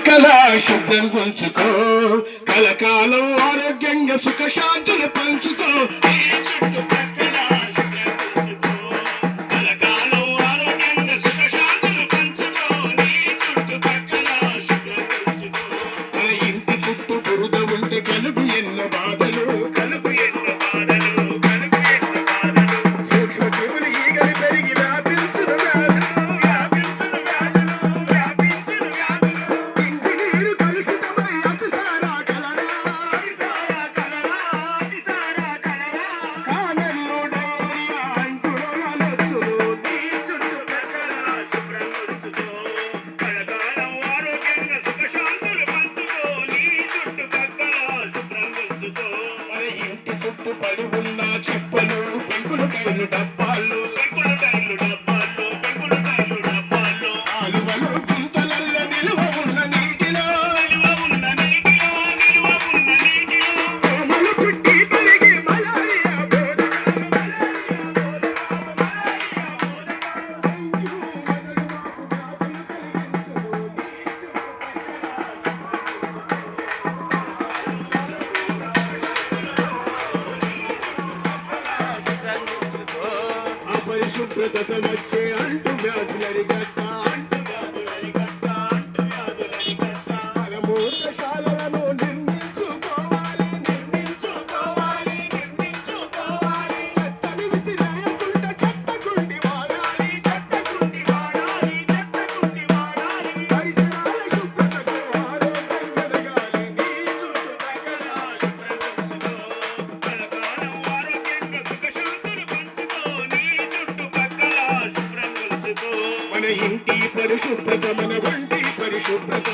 చుట్టుపక్కల శుభ్రం ఉంచుకో, కలకాలం ఆరోగ్యంగా సుఖశాంతులు పంచుకో. నీ చుట్టుపక్కల శుభ్రం ఉంచుకో, కలకాలం ఆరోగ్యంగా సుఖశాంతులు పంచుకో. నీ చుట్టుపక్కల శుభ్రం ఉంచుకో. మన ఇంటి చుట్టూ బురద ఉంటే కలుగు ఎన్నో బాధలు, కలుగు ఎన్నో బాధలు, కలుగు ఎన్నో బాధలు. సూక్ష్మ జీవులు ఈగలు పెరిగి వ్యాపించును వ్యాధులు, వ్యాపించును వ్యాధులు, వ్యాపించును వ్యాధులు. ఇంటి నీరు కలుషితమై అతిసారా కలరా, అతిసారా కలరా, అతిసారా కలరా. కామెర్లు డయేరియా అంటూ రోగాలొచ్చును. నీ చుట్టుపక్కల శుభ్రం ఉంచుకో, కలకాలం ఆరోగ్యంగా సుఖశాంతులు పంచుకో. నీ చుట్టుపక్కల శుభ్రం ఉంచుకో. మన ఇంటి చుట్టూ పడి ఉన్న చెప్పులు, పెంకులు టైర్లు డబ్బాలు, పెంకులు టైర్లు డబ్బాలు, పెంకులు టైర్లు డబ్బాలు. కాలువలు గుంతలల్లో నిలువ ఉన్న నీటిలో, నిలువ ఉన్న నీటిలో, నిలువ ఉన్న నీటిలో దోమలు పుట్టి పెరిగి మలేరియా బోధకాలు, మలేరియా బోధకాలు, మలేరియా బోధకాలు. డెంగ్యూ, మెదడువాపు వ్యాధులు కలిగించును. అపరిశుభ్రతతో వచ్చే అంటు వ్యాధులరిగట్ట, అంటు వ్యాధులరిగట్ట, అంటు వ్యాధులరిగట్ట. మలమూత్రశాలలను నిర్మించుకోవాలి, నిర్మించుకోవాలి, నిర్మించుకోవాలి. చెత్తని విసిరేయకుండా చెత్త కుండి వాడాలి, చెత్త కుండి వాడాలి, చెత్త కుండి వాడాలి. పరిసరాల శుభ్రతకు ఆరోగ్యం పెరగాలి. నీ చుట్టుపక్కల శుభ్రం ఉంచుకో, కలకాలం ఆరోగ్యంగా సుఖశాంతులు పంచుకో. నీ చుట్టుపక్కల శుభ్రం ఉంచుకో. మన ఇంటి పరిశుభ్రత, మన వంటి పరిశుభ్రత.